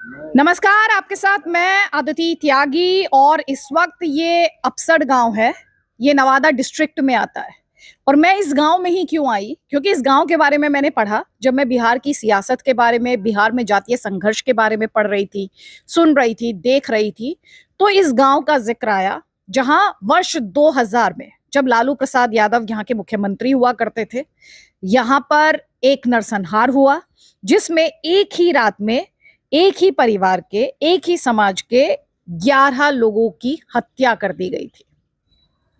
नमस्कार, आपके साथ मैं अदिति त्यागी। और इस वक्त ये अपसड़ गांव है, ये नवादा डिस्ट्रिक्ट में आता है। और मैं इस गांव में ही क्यों आई, क्योंकि इस गांव के बारे में मैंने पढ़ा जब मैं बिहार की सियासत के बारे में, बिहार में जातीय संघर्ष के बारे में पढ़ रही थी, सुन रही थी, देख रही थी। तो इस गांव का जिक्र आया जहां वर्ष 2000 में, जब लालू प्रसाद यादव यहाँ के मुख्यमंत्री हुआ करते थे, यहाँ पर एक नरसंहार हुआ जिसमें एक ही रात में एक ही परिवार के, एक ही समाज के 11 लोगों की हत्या कर दी गई थी।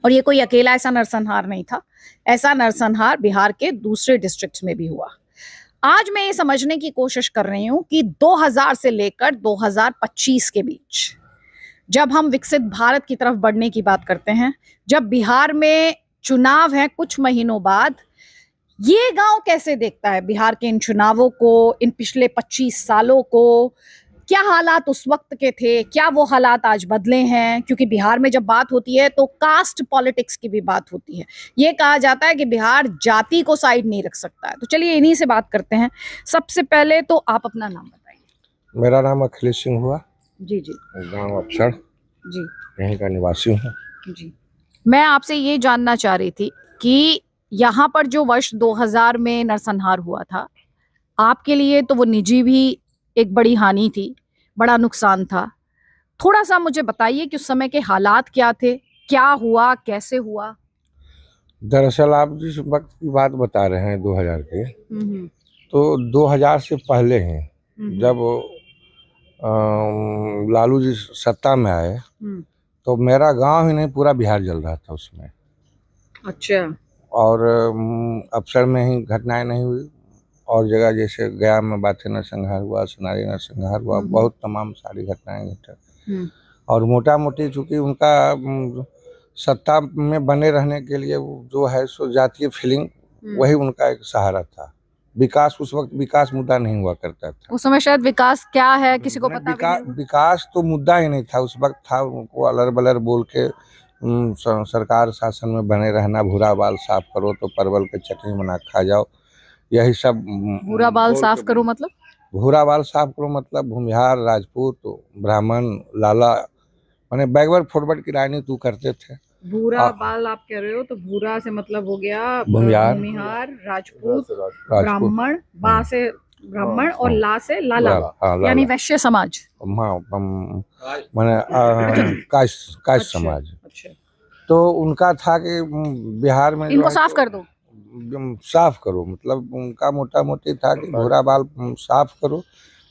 और ये कोई अकेला ऐसा नरसंहार नहीं था, ऐसा नरसंहार बिहार के दूसरे डिस्ट्रिक्ट्स में भी हुआ। आज मैं ये समझने की कोशिश कर रही हूं कि 2000 से लेकर 2025 के बीच, जब हम विकसित भारत की तरफ बढ़ने की बात करते हैं, जब बिहार में चुनाव है कुछ महीनों बाद, ये गांव कैसे देखता है बिहार के इन चुनावों को, इन पिछले 25 सालों को? क्या हालात उस वक्त के थे, क्या वो हालात आज बदले हैं? क्योंकि बिहार में जब बात होती है तो कास्ट पॉलिटिक्स की भी बात होती है। ये कहा जाता है कि बिहार जाति को साइड नहीं रख सकता है। तो चलिए इन्हीं से बात करते हैं। सबसे पहले तो आप अपना नाम बताइए। मेरा नाम अखिलेश सिंह हुआ। जी जी। गांव अपसड़, जी यहीं का निवासी हूँ। जी। मैं आपसे ये जानना चाह रही थी कि यहाँ पर जो वर्ष 2000 में नरसंहार हुआ था, आपके लिए तो वो निजी भी एक बड़ी हानि थी, बड़ा नुकसान था। थोड़ा सा मुझे बताइए कि उस समय के हालात क्या थे, क्या हुआ, कैसे हुआ? दरअसल आप जिस वक्त की बात बता रहे हैं 2000 के, तो 2000 से पहले हैं, जब लालू जी सत्ता में आए, तो मेरा गांव ही नहीं पूरा बिहार जल रहा था उसमें। अच्छा। और अपसर में ही घटनाएं नहीं हुई, और जगह जैसे गया में बाथे नरसंहार हुआ, सोनारी नरसंहार हुआ, बहुत तमाम सारी घटनाएं घटी। और मोटा मोटी चूंकि उनका सत्ता में बने रहने के लिए जो है सो जातीय फीलिंग, वही उनका एक सहारा था। विकास उस वक्त विकास मुद्दा नहीं हुआ करता था। उस समय शायद विकास क्या है किसी को पता भी नहीं। विकास तो मुद्दा ही नहीं था उस वक्त। था उनको अलर बलर बोल के सरकार शासन में बने रहना, भूरा बाल साफ करो तो परवल के चटनी बना खा जाओ, यही सब। भूरा बाल साफ करो मतलब? भूरा बाल साफ करो मतलब भूमिहार, राजपूत, ब्राह्मण, लाला, माने बैकवर्ड फॉरवर्ड की राजनीति करते थे। भूरा बाल आप कह रहे हो तो भूरा से मतलब हो गया भूमिहार, राजपूत, ब्राह्मण, बा से ब्राह्मण और ला से लाला, यानी वैश्य समाज। माने कास्ट समाज। तो उनका था कि बिहार में इनको साफ कर दो, साफ करो, मतलब उनका मोटा मोटी था कि भूरा बाल साफ करो।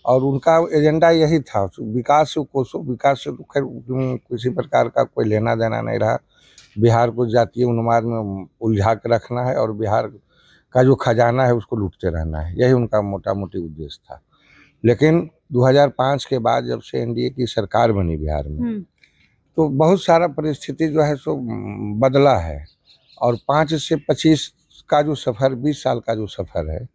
और उनका एजेंडा यही था, विकास से कोसो, विकास से तो खैर किसी प्रकार का कोई लेना देना नहीं रहा। बिहार को जातीय उन्माद में उलझा के रखना है और बिहार का जो खजाना है उसको लूटते रहना है, यही उनका मोटा मोटी उद्देश्य था। लेकिन 2005 के बाद जब से एनडीए की सरकार बनी बिहार में, तो बहुत सारा परिस्थिति जो है सो बदला है। और 5 से 25 का जो सफ़र, 20 साल का जो सफ़र है,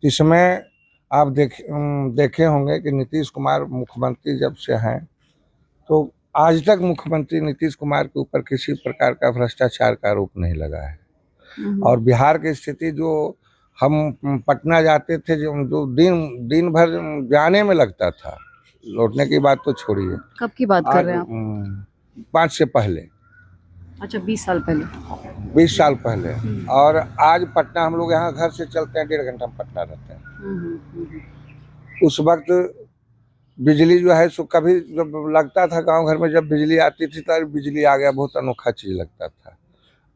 इसमें आप देखे होंगे कि नीतीश कुमार मुख्यमंत्री जब से हैं, तो आज तक मुख्यमंत्री नीतीश कुमार के ऊपर किसी प्रकार का भ्रष्टाचार का आरोप नहीं लगा है। और बिहार की स्थिति, जो हम पटना जाते थे, जो दिन भर जाने में लगता था, लौटने की बात तो छोड़िए। कब की बात कर रहे हैं आप? 5 से पहले। अच्छा, 20 साल पहले। 20 साल पहले। और आज पटना, हम लोग यहाँ घर से चलते हैं 1.5 घंटा में पटना रहते हैं। उस वक्त बिजली जो है सो कभी जब लगता था गांव घर में, जब बिजली आती थी तो बिजली आ गया, बहुत अनोखा चीज लगता था।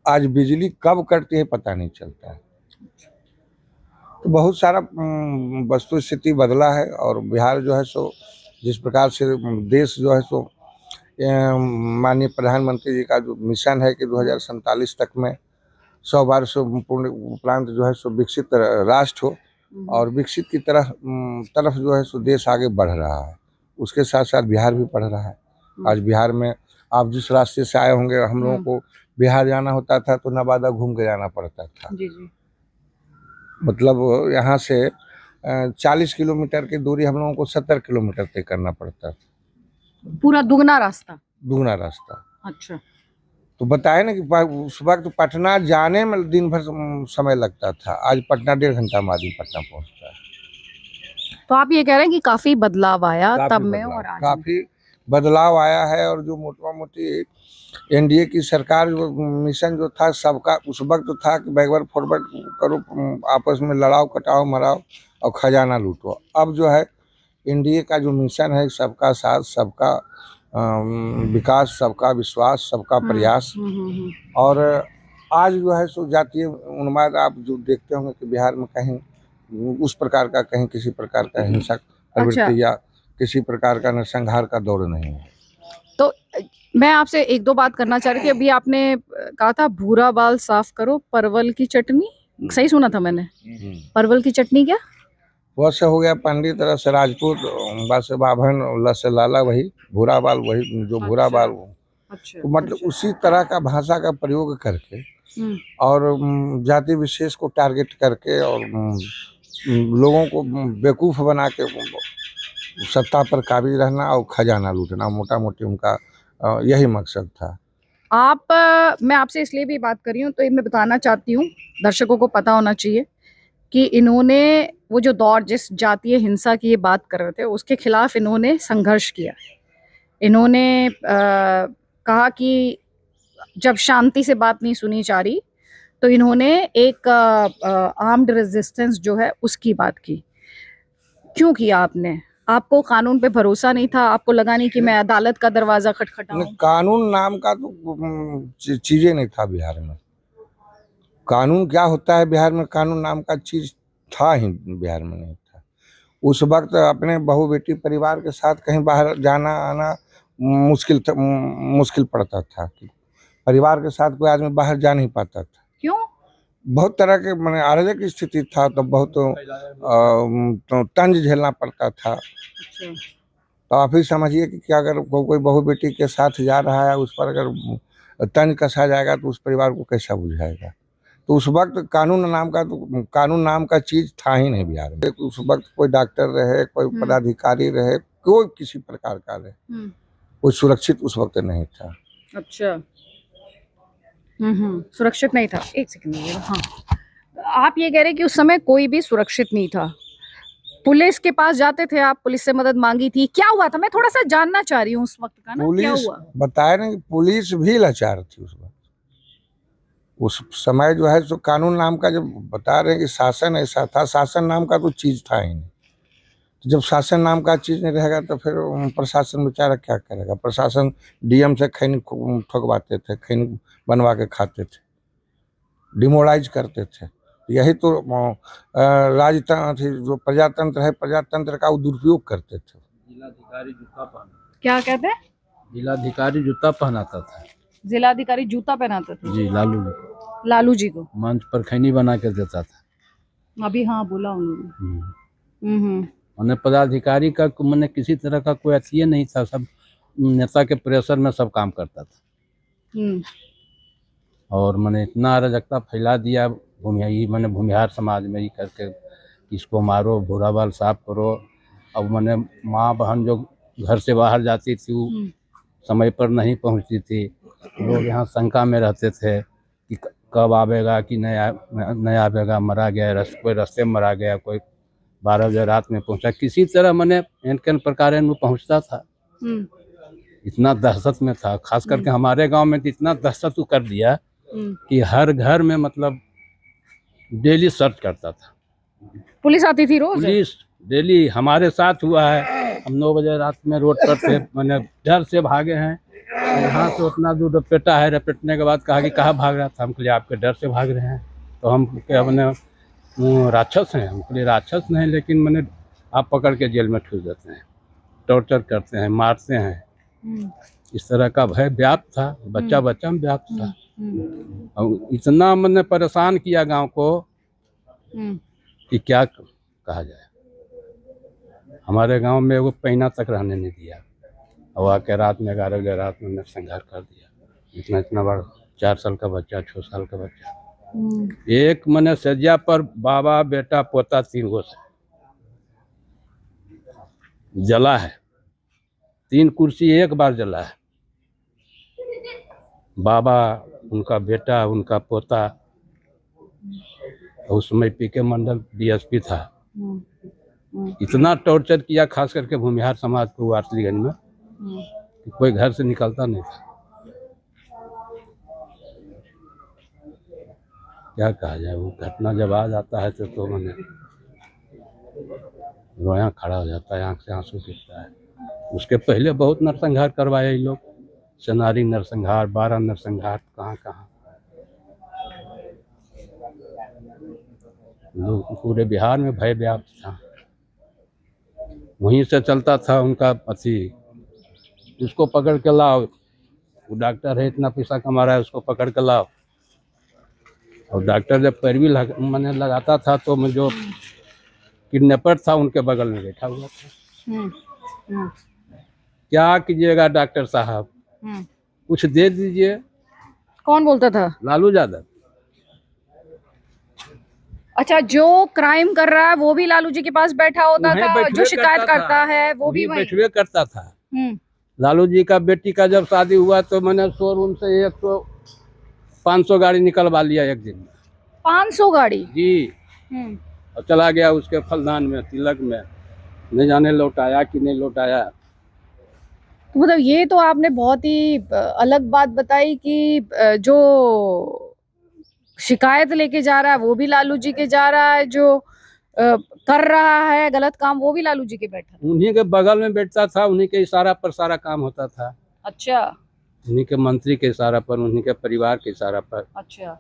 आज बिजली कब कटती है पता नहीं चलता है। तो बहुत सारा वस्तु स्थिति बदला है। और बिहार जो है सो जिस प्रकार से देश जो है सो, माननीय प्रधानमंत्री जी का जो मिशन है कि 2047 तक में 100 वर्ष पूर्ण उपरांत जो है सो विकसित राष्ट्र हो, और विकसित की तरफ जो है सो देश आगे बढ़ रहा है। उसके साथ साथ बिहार भी बढ़ रहा है। आज बिहार में आप जिस रास्ते से आए होंगे, हम लोगों को बिहार जाना होता था तो नवादा घूम के जाना पड़ता था। जी जी। मतलब यहाँ से 40 किलोमीटर की दूरी हम लोगों को 70 किलोमीटर तय करना पड़ता था। पूरा दुगना रास्ता? दुगना रास्ता। अच्छा। तो बताए ना कि उस वक्त पटना जाने में दिन भर समय लगता था, आज पटना 1.5 घंटा में आदमी पटना पहुंचता है। तो आप ये कह रहे हैं कि काफी बदलाव आया काफी तब में बदलाव, और आज में। काफी बदलाव आया है। और जो मोटा मोटी एनडीए की सरकार जो मिशन जो था सबका उस वक्त था कि बैकवर्ड फॉरवर्ड करो, आपस में लड़ाओ कटाओ मराओ और खजाना लूटो। अब जो है एनडीए का जो मिशन है सबका साथ सबका विकास, सबका विश्वास, सबका प्रयास। और आज जो है सो जातीय उन्माद आप जो देखते होंगे कि बिहार में कहीं उस प्रकार का, कहीं किसी प्रकार का हिंसक प्रवृत्ति या किसी प्रकार का नरसंहार का दौर नहीं है। तो मैं आपसे एक दो बात करना चाह रही थी। अभी आपने कहा था भूरा बाल साफ करो परवल की चटनी, सही सुना था मैंने? परवल की चटनी क्या? वह से हो गया पंडित रस राजपूत, बस बाभन लस लाला, वही भूरा बाल, वही जो भूरा बाल। अच्छा, तो मतलब उसी तरह का भाषा का प्रयोग करके और जाति विशेष को टारगेट करके और लोगों को बेवकूफ़ बना के सत्ता पर काबिज रहना और खजाना लूटना, मोटा मोटी उनका यही मकसद था। मैं आपसे इसलिए भी बात कर रही हूँ, तो ये मैं बताना चाहती हूँ, दर्शकों को पता होना चाहिए कि इन्होंने वो जो दौर जिस जातीय हिंसा की ये बात कर रहे थे उसके खिलाफ इन्होंने संघर्ष किया। इन्होंने कहा कि जब शांति से बात नहीं सुनी जा रही तो इन्होंने एक आर्म्ड रेजिस्टेंस जो है उसकी बात की। क्यों किया आपने? आपको कानून पे भरोसा नहीं था? आपको लगा नहीं कि मैं अदालत का दरवाजा खटखटाऊं? कानून नाम का तो चीजें नहीं था बिहार में। कानून क्या होता है बिहार में, कानून नाम का चीज था ही बिहार में नहीं था। उस वक्त अपने बहू बेटी परिवार के साथ कहीं बाहर जाना आना मुश्किल पड़ता था। परिवार के साथ कोई आदमी बाहर जा नहीं पाता था। क्यों? बहुत तरह के मैंने अराजक स्थिति था, तो बहुत तो तंज झेलना पड़ता था। तो आप ही समझिए कि अगर कोई बहू बेटी के साथ जा रहा है, उस पर अगर तंज कसा जाएगा तो उस परिवार को कैसा बुझाएगा। तो उस वक्त कानून नाम का चीज था ही नहीं बिहार में। उस वक्त कोई डॉक्टर रहे, कोई पदाधिकारी रहे, कोई किसी प्रकार का रहे, कोई सुरक्षित उस वक्त नहीं था। अच्छा, सुरक्षित नहीं था। एक सेकंड। हाँ, आप ये कह रहे हैं कि उस समय कोई भी सुरक्षित नहीं था। पुलिस के पास जाते थे आप? पुलिस से मदद मांगी थी? क्या हुआ था? मैं थोड़ा सा जानना चाह रही हूँ उस वक्त का ना, क्या पुलिस हुआ? बताया नहीं, पुलिस भी लाचार थी उस वक्त। उस समय जो है सो कानून नाम का, जब बता रहे हैं कि शासन ऐसा था, शासन नाम का तो चीज था ही नहीं। तो जब शासन नाम का चीज नहीं रहेगा तो फिर प्रशासन बेचारा क्या करेगा। प्रशासन डीएम से खैनी ठोकवाते थे, खैनी बनवा के खाते थे, डिमोराइज करते थे। यही तो राजतंत्र जो प्रजातंत्र है, प्रजातंत्र का वो दुरुपयोग करते थे। जिलाधिकारी जूता पहना, क्या कहते हैं? जिलाधिकारी जूता पहनाता था। जिलाधिकारी जूता पहनाता था? जी, लालू जी को मंच पर खैनी बना कर देता था। अभी हाँ बोला उन्होंने। उन्हें पदाधिकारी का मैंने किसी तरह का कोई अथिये नहीं था, सब नेता के प्रेशर में सब काम करता था। और मैंने इतना अराजकता फैला दिया मैंने भूमिहार समाज में ही करके, इसको मारो, भूरा बाल साफ करो। अब मैंने माँ बहन जो घर से बाहर जाती थी वो समय पर नहीं पहुंचती थी। लोग यहाँ शंका में रहते थे कि कब आवेगा कि नहीं आवेगा, मरा गया, कोई रास्ते में मरा गया, कोई 12 बजे रात में पहुंचा। किसी तरह मैंने एन प्रकार में पहुंचता था। इतना दहशत में था, खास करके हमारे गांव में तो इतना दहशत कर दिया कि हर घर में मतलब डेली सर्च करता था। पुलिस आती थी रोज? पुलिस डेली हमारे साथ हुआ है। हम 9 बजे रात में रोड पर थे, मैंने डर से भागे हैं। यहाँ से उतना दूर रपेटा है, रपेटने के बाद कहा कि कहाँ भाग रहा था। हम कहे आपके डर से भाग रहे हैं। तो हम क्या मैंने राक्षस हैं? हम कहे राक्षस नहीं, लेकिन मैंने आप पकड़ के जेल में ठूस देते हैं, टॉर्चर करते हैं, मारते हैं। इस तरह का भय व्याप्त था, बच्चा में व्याप्त था। और इतना मैंने परेशान किया गांव को कि क्या कहा जाए। हमारे गांव में वो पैना तक रहने नहीं दिया। और आके रात में 11 बजे रात में संघर्ष कर दिया। इतना बड़ा 4 साल का बच्चा, 6 साल का बच्चा, एक मैंने सज्जा पर बाबा बेटा पोता 3 गो जला है। 3 कुर्सी एक बार जला है। बाबा, उनका बेटा, उनका पोता। उस समय पीके मंडल डीएसपी था। इतना टॉर्चर किया, खास करके भूमिहार समाज को वारसलीगंज में, कि कोई घर से निकलता नहीं था। क्या कहा जाए, वो घटना जब आ जाता है तो मैंने रोया खड़ा हो जाता है, आंख से आंसू गिरता है। उसके पहले बहुत नरसंहार करवाए ये लोग, सनारी नरसंहार, 12 नरसंहार, कहाँ कहाँ लोग, पूरे बिहार में भय व्याप्त था। वहीं से चलता था उनका अथी, उसको पकड़ के लाओ, वो डॉक्टर है, इतना पैसा कमा रहा है, उसको पकड़ के लाओ। और डॉक्टर जब पैरवी मैंने लगाता था तो मैं जो किडनैपर था उनके बगल में बैठा हुआ था। क्या कीजिएगा डॉक्टर साहब, कुछ दे दीजिए। कौन बोलता था? लालू यादव। अच्छा, जो क्राइम कर रहा है वो भी लालू जी के पास बैठा होता था, जो शिकायत करता है वो भी बैठवे करता था। लालू जी का बेटी का जब शादी हुआ तो मैंने शोरूम से 500 गाड़ी निकलवा लिया एक दिन में। 500 गाड़ी? जी। और चला गया उसके फलदान में, तिलक में, नहीं जाने लौटाया कि नहीं लौटाया। तो मतलब ये तो आपने बहुत ही अलग बात बताई कि जो शिकायत लेके जा रहा है वो भी लालू जी के जा रहा है, जो कर रहा है गलत काम वो भी लालू जी के बैठा, उन्हीं के बगल में बैठता था, उन्हीं के इशारा पर सारा काम होता था। अच्छा। उन्हीं के मंत्री के इशारा पर, उन्हीं के परिवार के इशारा पर। अच्छा।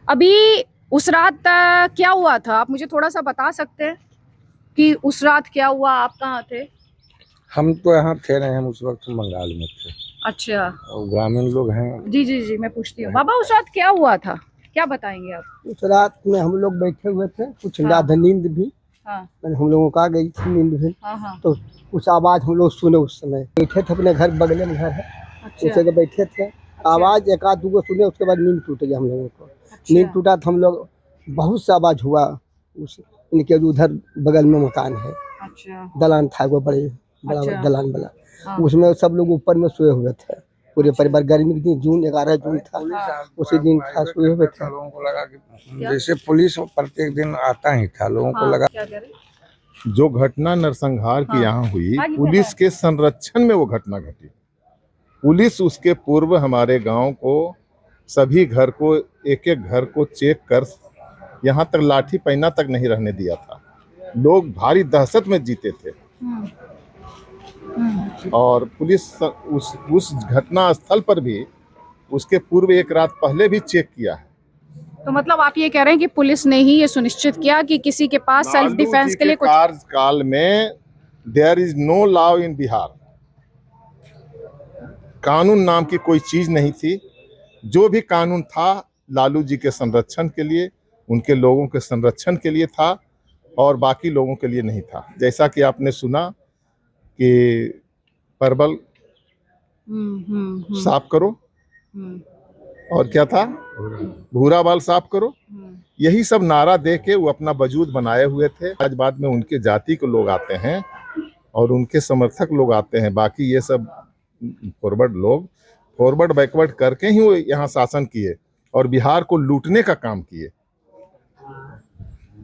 अभी उस रात क्या हुआ था, आप मुझे थोड़ा सा बता सकते हैं कि उस रात क्या हुआ? आप कहाँ थे? हम तो यहाँ थे नहीं, हम उस वक्त बंगाल में थे। अच्छा। और ग्रामीण लोग हैं। जी जी जी, मैं पूछती हूँ। बाबा उस रात क्या हुआ था, क्या बताएंगे आप? उस रात में हम लोग बैठे हुए थे, कुछ हाँ। रात नींद भी, हाँ हम लोगों को आ गई थी नींद भी। हाँ। तो कुछ आवाज हम लोग सुने, उस समय बैठे थे अपने घर, बगल में घर है, अच्छा। उस जगह बैठे थे। आवाज एक आध दो सुने, उसके बाद नींद टूट गया हम लोगों को। अच्छा। नींद टूटा तो हम लोग, बहुत सा आवाज हुआ, उस इनके उधर बगल में मकान है, अच्छा। दलान था वो बड़ा अच्छा। दलान बना, हाँ। उसमें सब लोग ऊपर में सोए हुए थे, पूरे परिवार। गर्मी के दिन, जून 11 जून था, उसी दिन था, सोए हुए थे। लोगों को लगा कि जैसे पुलिस प्रत्येक दिन आता ही था, लोगों को लगा। क्या कह रहे? जो घटना नरसंहार की यहाँ हुई, पुलिस के संरक्षण में वो घटना घटी। पुलिस उसके पूर्व हमारे गांव को, सभी घर को, एक एक घर को चेक कर, यहाँ तक लाठी पैना तक नहीं रहने दिया था। लोग भारी दहशत में जीते थे। और पुलिस उस घटना स्थल पर भी उसके पूर्व एक रात पहले भी चेक किया है। तो मतलब आप ये कह रहे हैं कि पुलिस ने ही ये सुनिश्चित किया कि किसी के पास सेल्फ डिफेंस के लिए कुछ कार्यकाल में there is no law in Bihar, कानून नाम की कोई चीज नहीं थी। जो भी कानून था लालू जी के संरक्षण के लिए, उनके लोगों के संरक्षण के लिए था, और बाकी लोगों के लिए नहीं था। जैसा कि आपने सुना कि परवल साफ करो, और क्या था, भूरा बाल साफ करो, यही सब नारा दे के वो अपना वजूद बनाए हुए थे। आज बाद में उनके जाति के लोग आते हैं और उनके समर्थक लोग आते हैं, बाकी ये सब फॉरवर्ड लोग फॉरवर्ड बैकवर्ड करके ही वो यहाँ शासन किए और बिहार को लूटने का काम किए।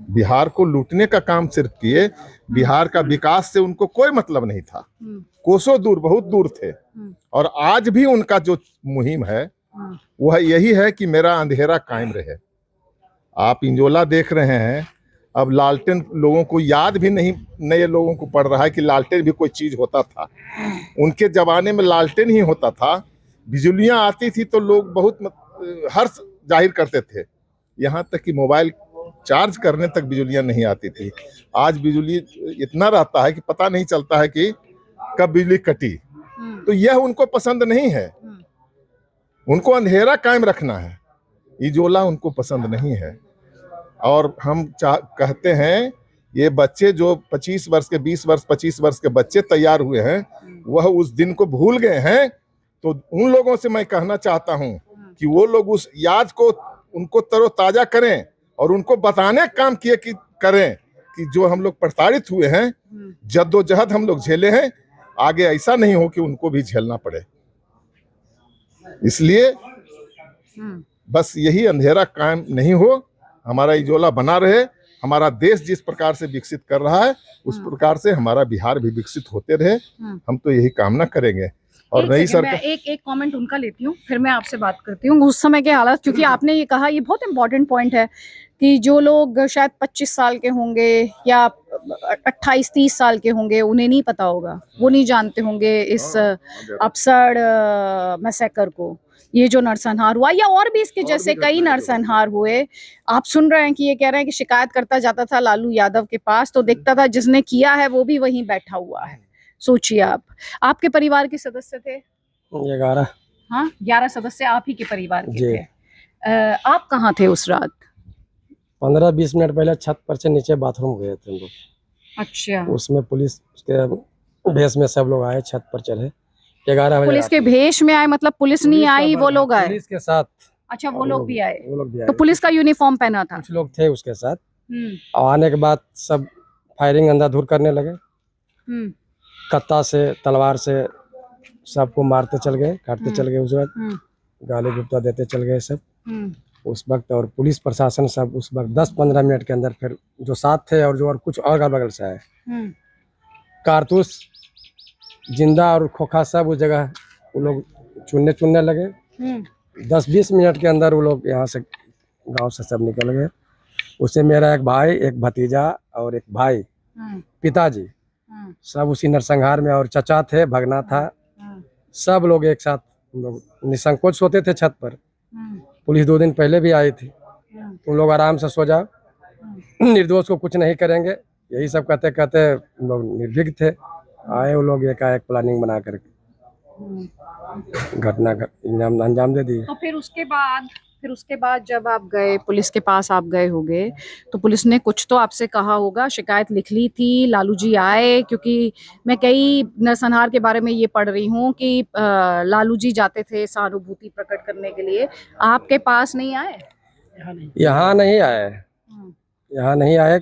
बिहार को लूटने का काम सिर्फ किए, बिहार का विकास से उनको कोई मतलब नहीं था। कोसों दूर, बहुत दूर थे। और आज भी उनका जो मुहिम है वह यही है कि मेरा अंधेरा कायम रहे। आप इंजोला देख रहे हैं, अब लालटेन लोगों को याद भी नहीं, नए लोगों को पड़ रहा है कि लालटेन भी कोई चीज होता था। उनके जमाने में लालटेन ही होता था। बिजलियां आती थी तो लोग बहुत हर्ष जाहिर करते थे, यहाँ तक कि मोबाइल चार्ज करने तक बिजलियां नहीं आती थी। आज बिजली इतना रहता है कि पता नहीं चलता है कि कब बिजली कटी। तो यह उनको पसंद नहीं है, उनको अंधेरा कायम रखना है। इजोला उनको पसंद नहीं है। और हम कहते हैं ये बच्चे जो 25 वर्ष के, 20 वर्ष, 25 वर्ष के बच्चे तैयार हुए हैं, वह उस दिन को भूल गए हैं। तो उन लोगों से मैं कहना चाहता हूं कि वो लोग उस याद को, उनको तरोताजा करें और उनको बताने का काम किए कि करें कि जो हम लोग प्रताड़ित हुए हैं, जद्दोजहद हम लोग झेले हैं, आगे ऐसा नहीं हो कि उनको भी झेलना पड़े। इसलिए बस यही अंधेरा कायम नहीं हो, हमारा इजोला बना रहे हमारा देश जिस प्रकार से विकसित कर रहा है उस प्रकार से हमारा बिहार भी विकसित होते रहे, हम तो यही कामना करेंगे। और एक नई सेकंड, मैं सरकार एक कमेंट उनका लेती हूँ, फिर मैं आपसे बात करती हूँ उस समय के हालात, क्योंकि आपने ये कहा, ये बहुत इंपॉर्टेंट पॉइंट है कि जो लोग शायद 25 साल के होंगे या 28-30 साल के होंगे, उन्हें नहीं पता होगा, वो नहीं जानते होंगे इस अपसर्ड मैसेकर को, ये जो नरसंहार हुआ या और भी इसके जैसे कई नरसंहार हुए। आप सुन रहे हैं कि ये कह रहे हैं कि शिकायत करता जाता था लालू यादव के पास, तो देखता था जिसने किया है वो भी वहीं बैठा हुआ है। सोचिए आप, आपके परिवार के सदस्य थे 11। हाँ, 11 सदस्य आप ही के परिवार के जी। थे। आप कहाँ थे उस रात? 15-20 मिनट पहले छत पर से नीचे बाथरूम गए थे हम लोग। अच्छा, उसमें पुलिस के भेष में सब लोग आए, छत पर चढ़े। 11 बजे पुलिस के भेष में आए मतलब पुलिस नहीं आई, वो लोग आए? पुलिस के साथ। अच्छा, वो लोग भी आए। वो लोग भी आए। तो पुलिस का यूनिफॉर्म पहना था? कुछ लोग थे उसके साथ। हम्म और आने के बाद सब फायरिंग अंधाधुंध करने लगे, हम्म कत्ता से तलवार से सबको मारते चल गए, काटते चल गए। उस वक्त हम्म गाली गुप्ता देते चल गए सब हम्म उस वक्त। और पुलिस प्रशासन सब उस वक्त 10-15 मिनट के अंदर फिर जो साथ थे और जो और कुछ और अगल बगल से आए, हम्म कारतूस जिंदा और खोखा सब उस जगह वो लोग चुनने लगे। हम्म 10-20 मिनट के अंदर वो लोग यहाँ से गांव से सब निकल गए। उससे मेरा एक भाई, एक भतीजा और एक भाई, हम्म पिताजी, सब उसी नरसंहार में, और चचा थे, भगना था, सब लोग एक साथ हम लोग निसंकोच सोते थे छत पर। पुलिस 2 दिन पहले भी आई थी, तुम लोग आराम से सो जाओ, निर्दोष को कुछ नहीं करेंगे, यही सब कहते कहते हम लोग निर्भीक थे। आए वो लोग एकाएक प्लानिंग बना करके घटना का अंजाम दे दिए। तो फिर उसके बाद जब आप गए पुलिस के पास, आप गए होगे, तो पुलिस ने कुछ तो आपसे कहा होगा, शिकायत लिख ली थी, लालू जी आए? क्योंकि मैं कई नरसंहार के बारे में ये पढ़ रही हूँ कि लालू जी जाते थे सहानुभूति प्रकट करने के लिए, आपके पास नहीं आए? यहाँ नहीं आए, यहाँ नहीं आए।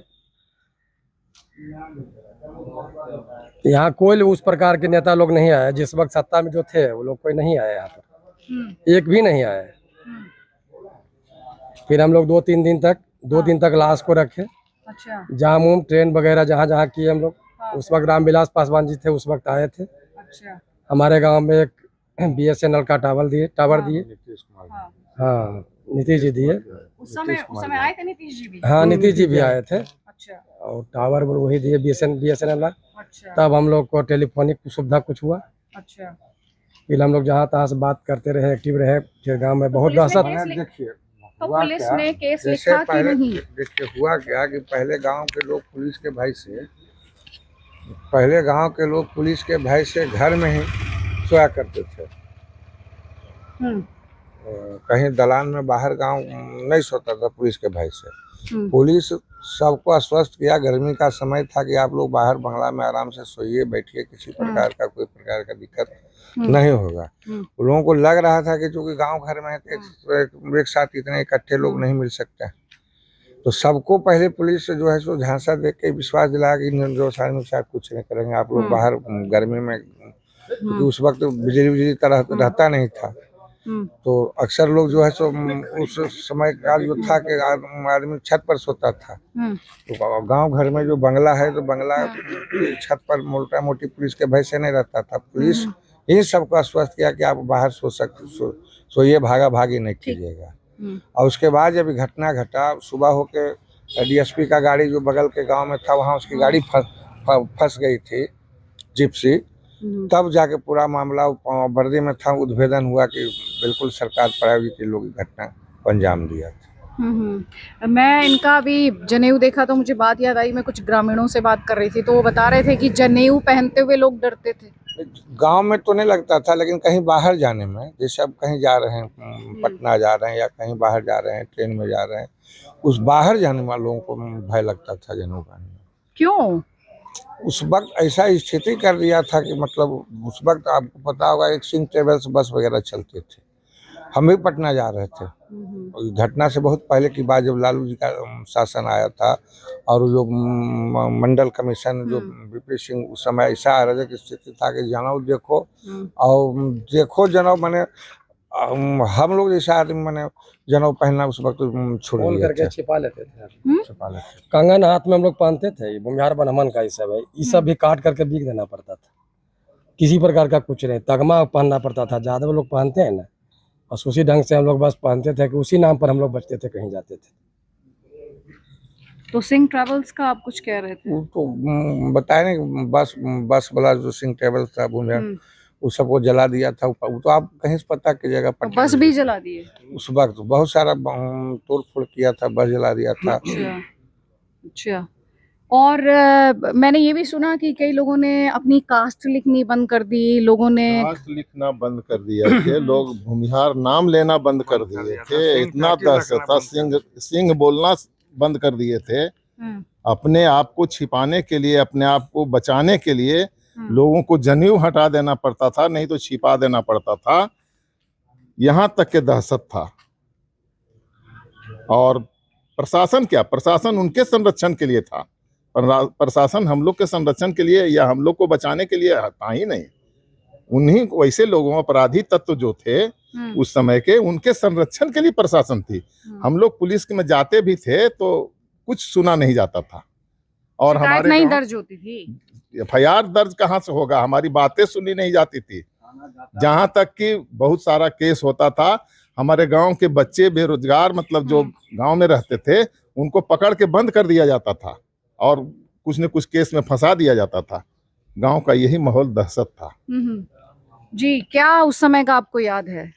यहाँ कोई उस प्रकार के नेता लोग नहीं आए। जिस वक्त सत्ता में जो थे वो लोग कोई नहीं आए यहाँ पर, एक भी नहीं आए। फिर हम लोग 2 दिन तक लाश को रखे, अच्छा जाम ट्रेन वगैरह जहाँ जहाँ किए हम लोग। उस वक्त रामविलास पासवान जी थे, उस वक्त आए थे। अच्छा हमारे गांव में एक BSNL का टावर दिए। हाँ, नीतीश जी दिए। उस समय आए थे नीतीश जी भी? हाँ, नीतीश जी भी आए थे। अच्छा और टावर वही दिए BSNL वाला। अच्छा तब हम लोग को टेलीफोनिक सुविधा कुछ हुआ। अच्छा। फिर हम लोग जहाँ तहाँ से बात करते रहे, एक्टिव रहे। फिर गांव में बहुत दहशत। देखिए तो हुआ पुलिस क्या, ने केस जैसे लिखा कि पहले नहीं? देखिए हुआ क्या कि पहले गांव के लोग पुलिस के भय से घर में ही सोया करते थे। कहीं दलान में बाहर गांव नहीं सोता था पुलिस के भय से। पुलिस सबको आश्वस्त किया, गर्मी का समय था, कि आप लोग बाहर बंगला में आराम से सोइए, बैठिए, किसी प्रकार का कोई प्रकार का दिक्कत नहीं होगा। लोगों को लग रहा था कि चूंकि गांव घर में है तो एक साथ इतने इकट्ठे लोग नहीं मिल सकते, तो सबको पहले पुलिस जो है सो झांसा देख के विश्वास दिलाया कि निर्दोष आदमी के साथ कुछ नहीं करेंगे, आप लोग बाहर गर्मी में, क्योंकि उस वक्त बिजली तरह रहता नहीं था, तो अक्सर लोग जो है सो उस समय का जो था कि आदमी छत पर सोता था। तो गांव घर में जो बंगला है तो बंगला छत पर मोटा मोटी पुलिस के भय से नहीं रहता था। पुलिस इन सबको आश्वस्त किया कि आप बाहर सोइए, भागा भागी नहीं कीजिएगा। और उसके बाद जब घटना घटा, सुबह होके DSP का गाड़ी जो बगल के गांव में था, वहाँ उसकी गाड़ी फंस गई थी, जिप्सी। तब जाके पूरा मामला वर्दी में था, उद्भेदन हुआ कि बिल्कुल सरकार प्रायोजित लोग घटना को अंजाम दिया था। मैं इनका अभी जनेऊ देखा तो मुझे बात याद आई। मैं कुछ ग्रामीणों से बात कर रही थी तो वो बता रहे थे कि जनेऊ पहनते हुए लोग डरते थे। गांव में तो नहीं लगता था, लेकिन कहीं बाहर जाने में, जैसे अब कहीं जा रहे हैं, पटना जा रहे हैं या कहीं बाहर जा रहे हैं, ट्रेन में जा रहे हैं, उस बाहर जाने वाले लोगों को भय लगता था जनेऊ पहनने में। क्यों? उस वक्त ऐसा स्थिति कर दिया था कि मतलब उस वक्त आपको पता होगा एक सिंह ट्रेवल्स बस वगैरह चलते थे। हम भी पटना जा रहे थे, घटना से बहुत पहले की बात, जब लालू जी का शासन आया था और जो मंडल कमीशन जो VP सिंह, उस समय ऐसा अराजक स्थिति था कि जनाब देखो और देखो जनाब, मैंने हम लोग जैसे आदमी मैंने जनेऊ पहनना उस वक्त छोड़ खोल दिए करके थे, छिपा लेते थे। छुपा लेते थे। कंगन हाथ में हम लोग पहनते थे, ये भूमिहार बनहमन का ये सब है, ये सब भी काट करके बिक देना पड़ता था। किसी प्रकार का कुछ नहीं, तगमा पहनना पड़ता था, ज्यादा लोग पहनते हैं ना, बस उसी ढंग से हम लोग बस पहनते थे कि उसी नाम पर हम लोग बचते थे, कहीं जाते थे। तो सिंह ट्रेवल्स का आप कुछ कह रहे थे? वो तो बताया नहीं, बस वाला जो सिंह ट्रेवल्स था भूमिहार, वो सबको जला दिया था। वो तो आप कहीं से पता कीजिएगा। तो बस भी जला दिए? उस वक्त बहुत सारा तोड़ फोड़ किया था, बस जला दिया था। अच्छा, अच्छा। और मैंने ये भी सुना कि कई लोगों ने अपनी कास्ट लिखनी बंद कर दी, लोगों ने कास्ट लिखना बंद कर दिया थे, लोग भूमिहार नाम लेना बंद कर दिए थे। इतना दहशत था, सिंह बोलना बंद कर दिए थे। अपने आप को छिपाने के लिए, अपने आप को बचाने के लिए लोगों को जनेऊ हटा देना पड़ता था, नहीं तो छिपा देना पड़ता था। यहाँ तक के दहशत था। और प्रशासन क्या, प्रशासन उनके संरक्षण के लिए था, प्रशासन हम लोग के संरक्षण के लिए या हम लोग को बचाने के लिए था ही नहीं। उन्हीं वैसे लोगों, अपराधी तत्व जो थे उस समय के, उनके संरक्षण के लिए प्रशासन थी। हम लोग पुलिस में जाते भी थे तो कुछ सुना नहीं जाता था, और हमारे नहीं दर्ज होती थी। FIR दर्ज कहाँ से होगा, हमारी बातें सुनी नहीं जाती थी। जहां तक कि बहुत सारा केस होता था, हमारे गांव के बच्चे बेरोजगार, मतलब जो गांव में रहते थे, उनको पकड़ के बंद कर दिया जाता था और कुछ न कुछ केस में फंसा दिया जाता था। गांव का यही माहौल दहशत था। जी, क्या उस समय का आपको याद है?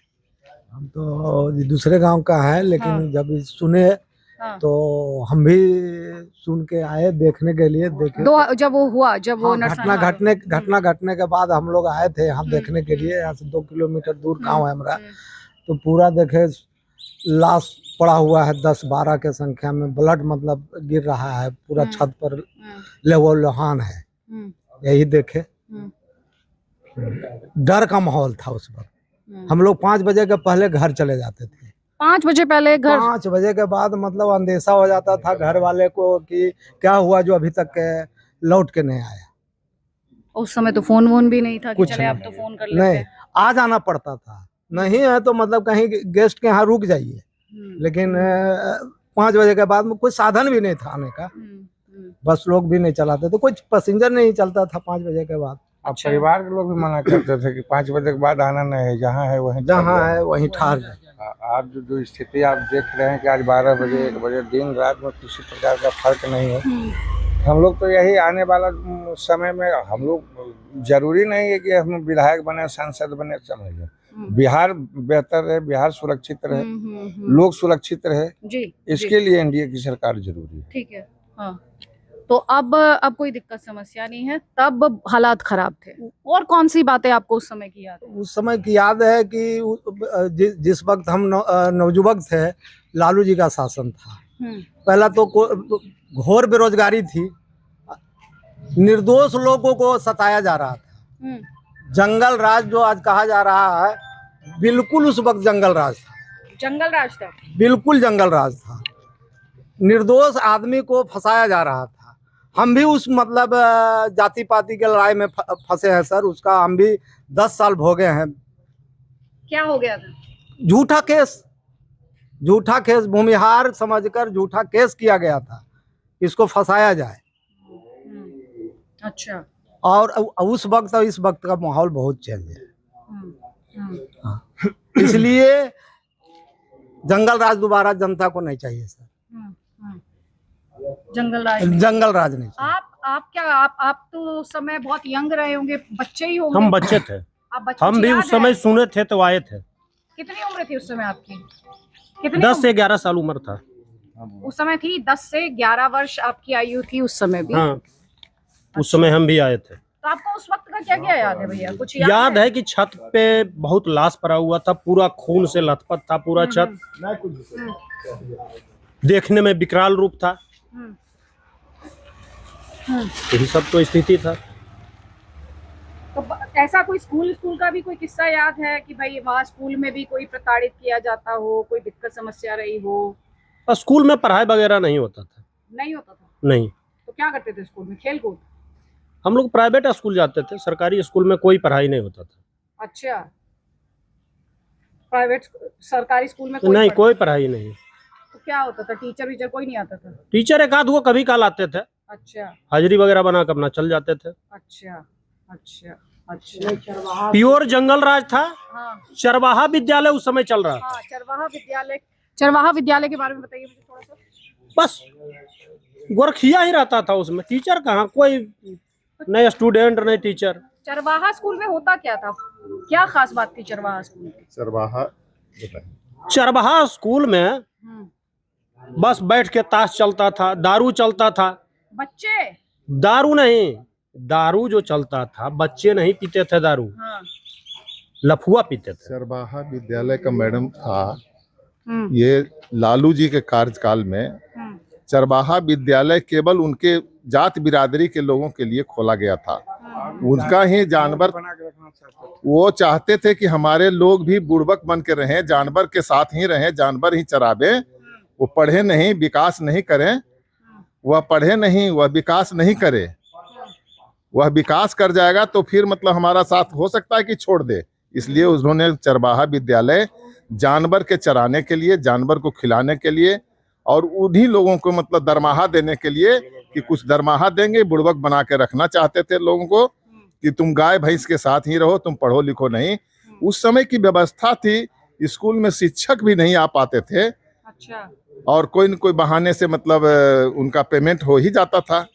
हम तो दूसरे गांव का है, लेकिन जब सुने तो हम भी सुन के आए देखने के लिए। देखे जब वो हुआ, जब वो घटना घटने के बाद हम लोग आए थे यहाँ देखने के लिए। यहाँ से 2 किलोमीटर दूर गांव है हमारा। तो पूरा देखे, लाश पड़ा हुआ है 10-12 के संख्या में, ब्लड मतलब गिर रहा है पूरा छत पर, लहूलुहान है। यही देखे, डर का माहौल था उस वक्त। हम लोग 5 बजे के पहले घर चले जाते थे। 5 बजे पहले घर? 5 बजे के बाद मतलब अंदेशा हो जाता था घर वाले को कि क्या हुआ जो अभी तक लौट के नहीं आया। उस समय तो फोन वोन भी नहीं था कि कुछ चले नहीं, आप तो फोन कर लेते। नहीं, आ जाना पड़ता था। नहीं है तो मतलब कहीं गेस्ट के यहाँ रुक जाइए, लेकिन 5 बजे के बाद में कोई साधन भी नहीं था आने का। बस लोग भी नहीं चलाते थे, कोई पैसेंजर नहीं चलता था 5 बजे के बाद। अब परिवार के लोग भी मना करते थे कि 5 बजे के बाद आना नहीं है, जहाँ है वहीं ठहर जाए। आज जो स्थिति आप देख रहे हैं कि आज 12 बजे 1 बजे दिन रात में किसी प्रकार का फर्क नहीं है। हम लोग तो यही आने वाला समय में, हम लोग जरूरी नहीं है कि हम विधायक बने, सांसद बने, समझिए बिहार बेहतर है, बिहार सुरक्षित रहे, लोग सुरक्षित रहे, इसके लिए NDA की सरकार जरूरी है। ठीक है, हाँ। तो अब कोई दिक्कत समस्या नहीं है, तब हालात खराब थे। और कौन सी बातें आपको उस समय की याद है? उस समय की याद है कि जिस वक्त हम नवयुवक थे, लालू जी का शासन था। पहला तो घोर बेरोजगारी थी, निर्दोष लोगों को सताया जा रहा था। जंगल राज जो आज कहा जा रहा है, बिल्कुल उस वक्त जंगल राज था। जंगल राज था, बिल्कुल जंगल राज था। निर्दोष आदमी को फंसाया जा रहा था। हम भी उस मतलब जाति पाति के लड़ाई में फंसे हैं सर। उसका हम भी 10 साल भोगे हैं। क्या हो गया था? झूठा केस भूमिहार समझकर झूठा केस किया गया था, इसको फंसाया जाए। अच्छा। और उस वक्त और इस वक्त का माहौल बहुत चेंज है। इसलिए जंगल राज दोबारा जनता को नहीं चाहिए सर। जंगल राज नहीं चाहिए। आप तो उस समय बहुत यंग रहे होंगे, बच्चे ही होंगे। हम बच्चे थे, हम भी उस समय सुने थे तो आए थे। कितनी उम्र थी उस समय आपकी? 10 से 11 साल उम्र था उस समय थी। 10 से 11 वर्ष आपकी आयु थी उस समय भी। हाँ, उस समय हम भी आए थे। तो आपको उस वक्त का क्या क्या याद है भैया? कुछ याद है कि छत पे बहुत लाश पड़ा हुआ था, पूरा खून से लथपथ था पूरा छत। देखने में विकराल रूप था। यही सब तो स्थिति था। तो ऐसा कोई स्कूल का भी कोई किस्सा याद है कि भाई वहाँ स्कूल में भी कोई प्रताड़ित किया जाता हो, कोई दिक्कत समस्या रही हो? स्कूल में पढ़ाई वगैरह नहीं होता था। नहीं होता था? नहीं। तो क्या करते थे स्कूल में? खेल कूद? हम लोग प्राइवेट स्कूल जाते थे, सरकारी स्कूल में कोई पढ़ाई नहीं होता था। अच्छा। प्राइवेट सरकारी स्कूल में नहीं कोई पढ़ाई नहीं। तो क्या होता था, टीचर वीचर कोई नहीं आता था? टीचर एक आध वो कभी काल आते थे, अच्छा हाजिरी वगैरह बना कर अपना चल जाते थे। अच्छा अच्छा अच्छा। प्योर जंगल राज था। हाँ चरवाहा विद्यालय उस समय चल रहा था। हाँ, चरवाहा विद्यालय के बारे में बताइए मुझे थोड़ा सा। बस गोरखिया ही रहता था उसमें, टीचर कहाँ, कोई नहीं स्टूडेंट नहीं टीचर। चरवाहा स्कूल में होता क्या था, क्या खास बात थी चरवाहा स्कूल में? चरवाहा स्कूल में बस बैठ के ताश चलता था, दारू चलता था। बच्चे? दारू नहीं, दारू जो चलता था, बच्चे नहीं पीते थे दारू, हाँ। लफुआ पीते थे। चरवाहा विद्यालय का मैडम था, ये लालू जी के कार्यकाल में चरवाहा विद्यालय केवल उनके जात बिरादरी के लोगों के लिए खोला गया था। उनका ही जानवर, वो चाहते थे कि हमारे लोग भी बुड़बक बन के रहें, जानवर के साथ ही रहें, जानवर ही चरावे। वो पढ़े नहीं, विकास नहीं करें। वह पढ़े नहीं, वह विकास नहीं करे। वह विकास कर जाएगा तो फिर मतलब हमारा साथ हो सकता है कि छोड़ दे। इसलिए उन्होंने चरवाहा विद्यालय जानवर के चराने के लिए, जानवर को खिलाने के लिए और उन्हीं लोगों को मतलब दरमाहा देने के लिए कि कुछ दरमाहा देंगे, बुड़बक बना के रखना चाहते थे लोगों को कि तुम गाय भैंस के साथ ही रहो, तुम पढ़ो लिखो नहीं। उस समय की व्यवस्था थी, स्कूल में शिक्षक भी नहीं आ पाते थे। अच्छा। और कोई न कोई बहाने से मतलब उनका पेमेंट हो ही जाता था।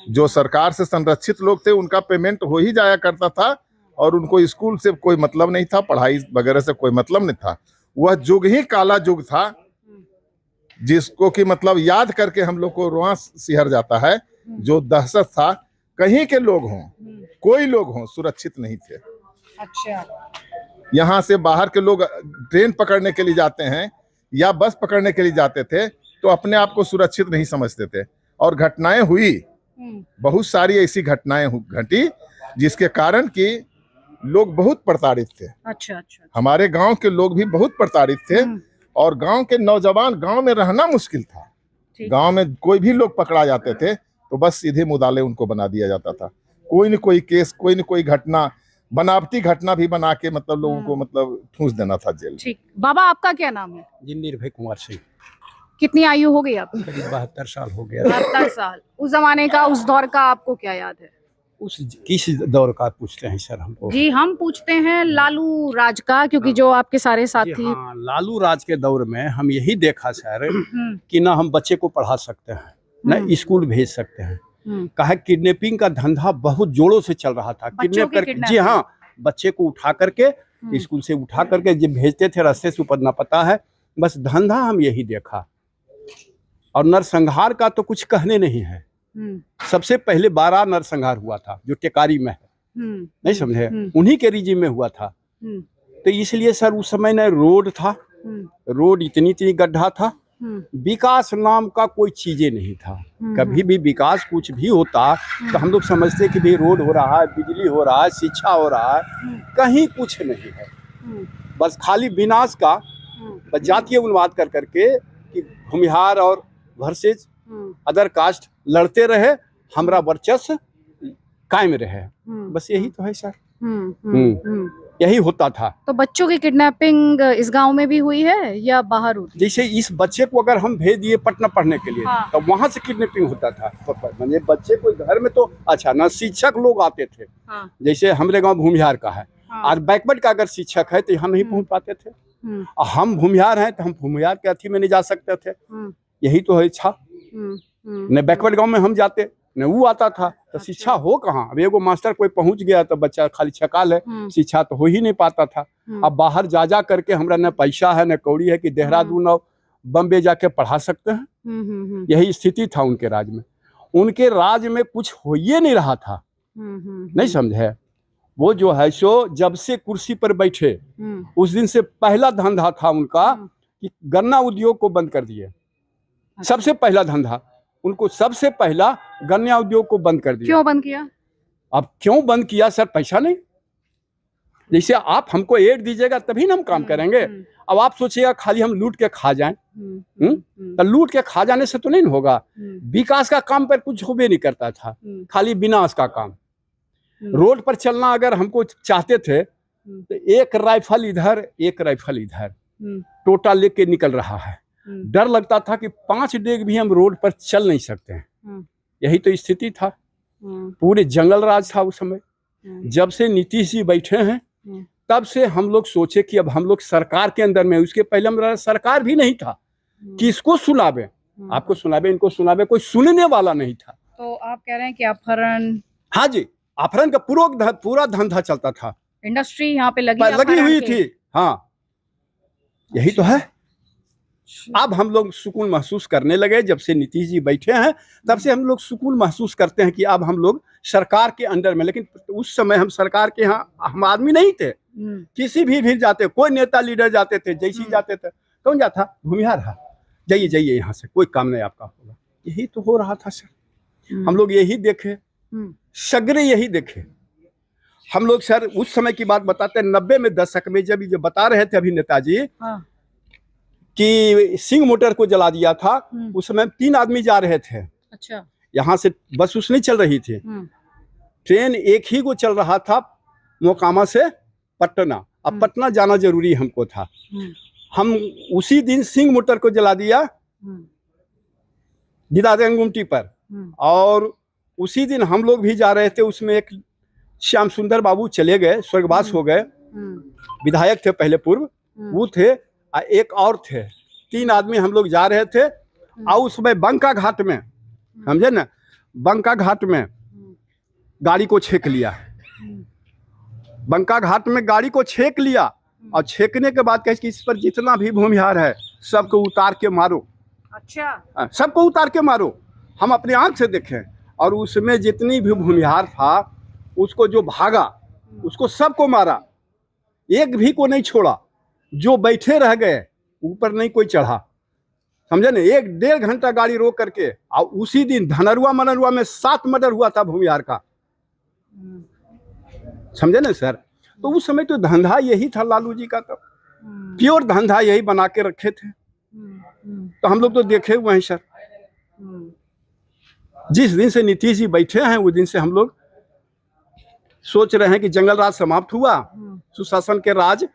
जो सरकार से संरक्षित लोग थे उनका पेमेंट हो ही जाया करता था और उनको स्कूल से कोई मतलब नहीं था, पढ़ाई वगैरह से कोई मतलब नहीं था। वह युग ही काला युग था जिसको कि मतलब याद करके हम लोग को रोआं सिहर जाता है। जो दहशत था, कहीं के लोग हों, कोई लोग हों, सुरक्षित नहीं थे। अच्छा। यहाँ से बाहर के लोग ट्रेन पकड़ने के लिए जाते हैं या बस पकड़ने के लिए जाते थे तो अपने आप को सुरक्षित नहीं समझते थे और घटनाएं हुई, बहुत सारी ऐसी घटनाएं घटी जिसके कारण कि लोग बहुत प्रताड़ित थे। अच्छा अच्छा। हमारे गांव के लोग भी बहुत प्रताड़ित थे और गांव के नौजवान, गांव में रहना मुश्किल था। गांव में कोई भी लोग पकड़ा जाते थे तो बस सीधे मुदाले उनको बना दिया जाता था। कोई न कोई केस, कोई न कोई घटना, बनावटी घटना भी बना के मतलब लोगों को मतलब ठूंस देना था जेल। ठीक। बाबा आपका क्या नाम है? जी निर्भय कुमार सिंह। कितनी आयु हो गई आपकी? करीब 72 साल हो गया। 72 साल। उस जमाने का, उस दौर का आपको क्या याद है? उस किस दौर का पूछते हैं सर हमको? जी हम पूछते हैं लालू राज का, क्योंकि जो आपके सारे साथी। हाँ, लालू राज के दौर में हम यही देखा सर कि ना हम बच्चे को पढ़ा सकते हैं, ना स्कूल भेज सकते हैं। कहा किडनैपिंग का धंधा बहुत जोरों से चल रहा था। किडनैप करके, जी हाँ, बच्चे को उठा करके स्कूल से उठा करके जब भेजते थे, रास्ते से ऊपर ना पता है, बस धंधा हम यही देखा। और नरसंहार का तो कुछ कहने नहीं है। सबसे पहले 12 नरसंहार हुआ था जो टेकारी में है, नहीं समझे, उन्हीं के रिजिम में हुआ था। तो इसलिए सर उस समय न रोड था, रोड इतनी गड्ढा था, विकास नाम का कोई चीजें नहीं था। कभी भी विकास कुछ भी होता तो हम लोग समझते कि भाई रोड हो रहा है, बिजली हो रहा है, शिक्षा हो रहा है, कहीं कुछ नहीं है। बस खाली विनाश का जातीय उन्माद कर करके कि भूमिहार और वर्सेज अदर कास्ट लड़ते रहे, हमारा वर्चस्व कायम रहे, बस यही तो है सर। यही होता था। तो बच्चों की किडनैपिंग इस गांव में भी हुई है या बाहर हुई? जैसे इस बच्चे को अगर हम भेज दिए पटना पढ़ने के लिए, हाँ। तो वहां से किडनैपिंग होता था। मतलब बच्चे को घर में तो अच्छा ना शिक्षक लोग आते थे, हाँ। जैसे हमारे गांव भूमिहार का है, हाँ। और बैकवर्ड का अगर शिक्षक है तो यहाँ नहीं पहुंच पाते थे। हम भूमिहार हैं तो हम भूमिहार के अथी में नहीं जा सकते थे। यही तो है इच्छा। न बैकवर्ड गांव में हम जाते न वो आता था, तो शिक्षा हो कहाँ? अब एगो मास्टर कोई पहुंच गया तो बच्चा खाली छकाल है, शिक्षा तो हो ही नहीं पाता था। अब बाहर जा करके हमरा न पैसा है न कौड़ी है कि देहरादून और बम्बे जाके पढ़ा सकते हैं। यही स्थिति था उनके राज में। उनके राज में कुछ हो ही नहीं रहा था, नहीं समझे। वो जो है सो जब से कुर्सी पर बैठे उस दिन से पहला धंधा था उनका कि गन्ना उद्योग को बंद कर दिए। सबसे पहला धंधा उनको, सबसे पहला गन्ना उद्योग को बंद कर दिया। क्यों बंद किया? अब क्यों बंद किया सर? पैसा नहीं। जैसे आप हमको एड दीजिएगा तभी ना हम काम करेंगे। अब आप सोचिएगा खाली हम लूट के खा जाएं, तो लूट के खा जाने से तो नहीं होगा। विकास का काम पर कुछ होबे नहीं करता था, खाली विनाश का काम। रोड पर चलना अगर हमको चाहते थे तो एक राइफल इधर एक राइफल इधर, टोटा लेके निकल रहा है। डर लगता था कि 5 डेग भी हम रोड पर चल नहीं सकते हैं। यही तो स्थिति था, पूरे जंगल राज था उस समय। जब से नीतीश जी बैठे हैं तब से हम लोग सोचे कि अब हम लोग सरकार के अंदर में, उसके पहले हमारा सरकार भी नहीं था, किसको सुनावे, आपको सुनावे इनको सुनावे, कोई सुनने वाला नहीं था। तो आप कह रहे हैं कि अपहरण, हाँ जी, अपहरण का पूरा धंधा चलता था, इंडस्ट्री यहाँ पे लगी हुई थी। हाँ, यही तो है। अब हम लोग सुकून महसूस करने लगे, जब से नीतीश जी बैठे हैं तब से हम लोग सुकून महसूस करते हैं कि अब हम लोग सरकार के अंडर में। लेकिन उस समय हम सरकार के यहाँ हम आदमी नहीं थे, किसी भी जाते, कोई नेता लीडर जाते थे, जैसी जाते थे, कौन जाता, भूमिहार है, जाइए जाइए यहाँ से, कोई काम नहीं आपका होगा। यही तो हो रहा था सर, हम लोग यही देखे, सगरे यही देखे हम लोग। सर उस समय की बात बताते हैं, 90 में दशक में जब ये बता रहे थे अभी नेताजी कि सिंह मोटर को जला दिया था, उस समय 3 आदमी जा रहे थे। अच्छा, यहाँ से बस उस नहीं चल रही थी, ट्रेन एक ही को चल रहा था, मोकामा से पटना। अब पटना जाना जरूरी हमको था, हम उसी दिन सिंह मोटर को जला दिया दीदारगंज गुमटी पर। और उसी दिन हम लोग भी जा रहे थे, उसमें एक श्याम सुंदर बाबू चले गए, स्वर्गवास हो गए, विधायक थे पहले पूर्व, वो थे, एक और थे, 3 आदमी हम लोग जा रहे थे। और उसमें बंका घाट में, समझे ना, बंका घाट में गाड़ी को छेक लिया, बंका घाट में गाड़ी को छेक लिया। और छेकने के बाद कहे कि इस पर जितना भी भूमिहार है सबको उतार के मारो। अच्छा, सबको उतार के मारो। हम अपने आंख से देखें, और उसमें जितनी भी भूमिहार था उसको जो भागा उसको सबको मारा, एक भी को नहीं छोड़ा। जो बैठे रह गए, ऊपर नहीं कोई चढ़ा, समझे ना। 1-1.5 घंटा गाड़ी रोक करके, और उसी दिन धनरुआ मनरुआ में 7 मर्डर हुआ था भूमिहार का, समझे ना सर। तो उस समय तो धंधा यही था लालू जी का, तो प्योर धंधा यही बना के रखे थे। तो हम लोग तो देखे हुए हैं सर, जिस दिन से नीतीश जी बैठे हैं उस दिन से हम लोग सोच रहे हैं कि जंगल राज समाप्त हुआ, सुशासन के राज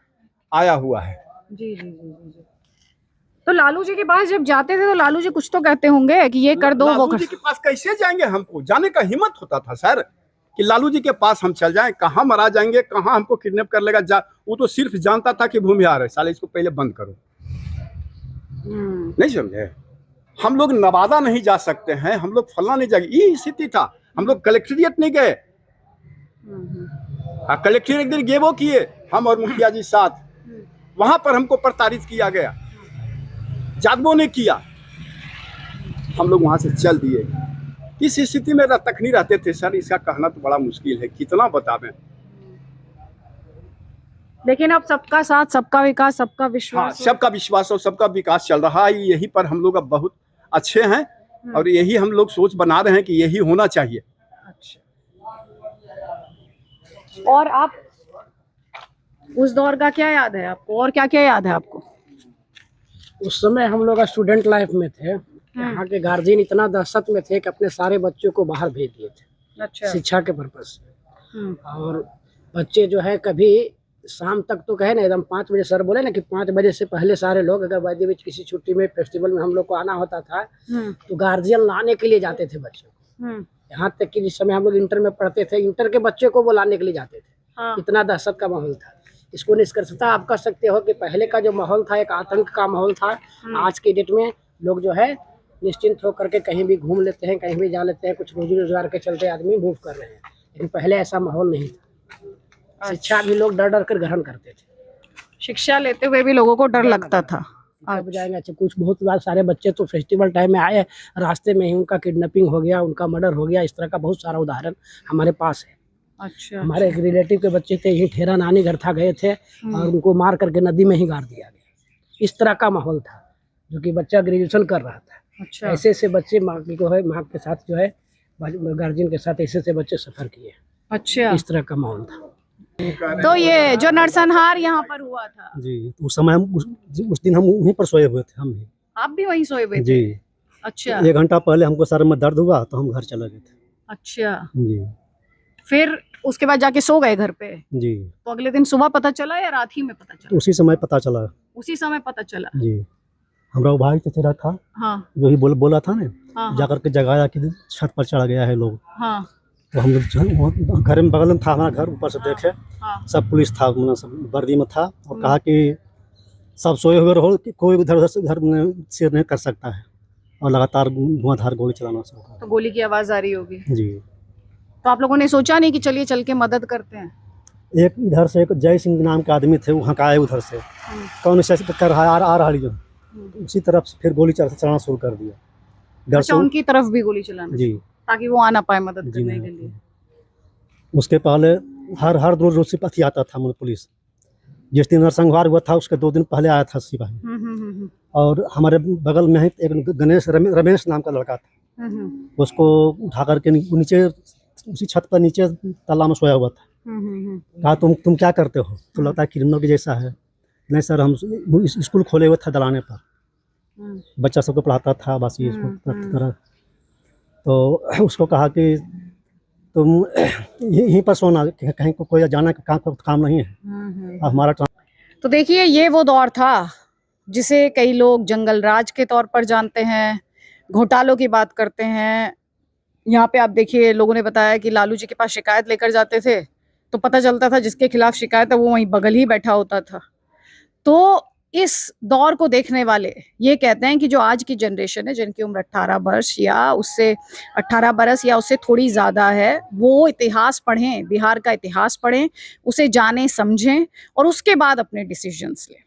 आया हुआ है। जी जी जी जी। तो लालू जी के पास जब जाते थे तो लालू जी कुछ तो कहते होंगे कि ये कर दो वो लालू कर। जी के पास कैसे जाएंगे, हमको जाने का हिम्मत होता था सर कि लालू जी के पास हम चल जाएं, कहाँ मरा जाएंगे, कहाँ हमको किडनैप कर लेगा। वो तो सिर्फ जानता था कि भूमिहार है, साले इसको पहले बंद करो। नहीं समझे, हम लोग नवादा नहीं जा सकते हैं, हम लोग फलना नहीं जाएंगे, ये स्थिति था। हम लोग कलेक्ट्रेट नहीं गए, कलेक्ट्रेट एक दिन गेबो किए हम और मुखिया जी साथ, वहां पर हमको प्रताड़ित किया गया, जादवों ने किया, हम लोग वहां से चल दिए। इस स्थिति में तक नहीं रहते थे सर, इसका कहना तो बड़ा मुश्किल है, कितना बतावें। लेकिन अब सबका साथ, सबका विकास, सबका हाँ, विश्वास, सबका विश्वास और सबका विकास चल रहा है, यही पर हम लोग अब बहुत अच्छे हैं, और यही हम लोग सोच बना रहे हैं कि यही होना चाहिए। और आप उस दौर का क्या याद है आपको, और क्या क्या याद है आपको? उस समय हम लोग स्टूडेंट लाइफ में थे, यहाँ के गार्जियन इतना दहशत में थे कि अपने सारे बच्चों को बाहर भेज दिए थे। अच्छा। शिक्षा के पर्पज से। और बच्चे जो है कभी शाम तक तो कहे ना एकदम 5 बजे, सर बोले ना कि 5 बजे से पहले सारे लोग, अगर वाद्य बीच किसी छुट्टी में फेस्टिवल में हम लोग को आना होता था तो गार्जियन लाने के लिए जाते थे बच्चों को। यहाँ तक कि जिस समय हम लोग इंटर में पढ़ते थे, इंटर के बच्चे को वो लाने के लिए जाते थे। इतना दहशत का माहौल था। इसको निष्कर्षता आप कर सकते हो कि पहले का जो माहौल था एक आतंक का माहौल था। आज के डेट में लोग जो है निश्चिंत होकर के कहीं भी घूम लेते हैं, कहीं भी जा लेते हैं, कुछ रोजी रोजगार के चलते आदमी मूव कर रहे हैं। लेकिन पहले ऐसा माहौल नहीं था। शिक्षा भी लोग डर डर कर ग्रहण करते थे। शिक्षा लेते हुए भी लोगों को डर लगता था। अब जाएंगे अच्छा, कुछ बहुत बार सारे बच्चे तो फेस्टिवल टाइम में आए, रास्ते में ही उनका किडनैपिंग हो गया, उनका मर्डर हो गया। इस तरह का बहुत सारा उदाहरण हमारे पास है। अच्छा। हमारे एक रिलेटिव के बच्चे थे, यही ठेरा नानी घर था, गए थे और उनको मार करके नदी में ही गाड़ दिया गया। इस तरह का माहौल था, जो कि बच्चा ग्रेजुएशन कर रहा था। अच्छा। ऐसे से बच्चे माँ के साथ जो है गार्जियन के साथ ऐसे बच्चे सफर किए। अच्छा। इस तरह का माहौल था। तो ये जो नरसंहार यहाँ पर हुआ था जी, उस समय हम उस दिन हम वहीं पर सोए हुए थे। हम भी, आप भी वहीं सोए हुए थे? जी। अच्छा। 1 घंटा पहले हमको सर में दर्द हुआ तो हम घर चले गए थे। अच्छा। जी। फिर उसके बाद जाके सो गए घर पे? जी, तो अगले दिन सुबह पता चला या रात ही में पता चला? उसी समय पता चला। उसी समय पता चला। जी, हमारा वो भाई चचेरा था, हाँ जो ही बोला था ना, हाँ जाकर के जगाया कि छत पर चढ़ गया है लोग। हाँ तो हम लोग घर में, बगल में था हमारा घर, ऊपर से देखे, हाँ सब पुलिस था, मतलब सब वर्दी में था, और कहा कि सब सोए हुए रहो, कि कोई इधर उधर से घर में शेर नहीं कर सकता है, और लगातार धुआंधार गोली चलाना शुरू कर। तो गोली की आवाज आ रही होगी। जी, तो आप लोगों ने सोचा नहीं कि चलिए चल के मदद करते हैं? एक इधर से एक जय सिंह नाम के आदमी थे, वहाँ का आए उधर से, कौन से कर रहा आ रहा जो, उसी तरफ से फिर गोली चलाना शुरू कर दिया। डर अच्छा, से उनकी तरफ भी गोली चलाना, जी, ताकि वो आ ना पाए मदद जी करने नहीं। के लिए। उसके पहले हर रोज सिपाही आता था, मतलब पुलिस। जिस दिन नरसंहार हुआ था उसके 2 दिन पहले आया था सिपाही। और हमारे बगल में ही एक गणेश रमेश नाम का लड़का था, उसको उठा करके नीचे, उसी छत पर नीचे ताला में सोया हुआ था। कहा तुम क्या करते हो? तो लगता है क्रिमिनल के जैसा है। नहीं सर, हम स्कूल खोले हुए था दलाने पर, बच्चा सबको पढ़ाता था बासी तरह। तो उसको कहा कि तुम यहीं पर सोना, कहीं को कोई जाना का काम नहीं है, हमारा। तो देखिए, ये वो दौर था जिसे कई लोग जंगल राज के तौर पर जानते हैं, घोटालों की बात करते हैं। यहाँ पे आप देखिए, लोगों ने बताया कि लालू जी के पास शिकायत लेकर जाते थे तो पता चलता था जिसके खिलाफ शिकायत है वो वहीं बगल ही बैठा होता था। तो इस दौर को देखने वाले ये कहते हैं कि जो आज की जनरेशन है, जिनकी उम्र 18 वर्ष या उससे 18 बरस या उससे थोड़ी ज़्यादा है, वो इतिहास पढ़ें, बिहार का इतिहास पढ़ें, उसे जानें, समझें और उसके बाद अपने डिसीजंस लें।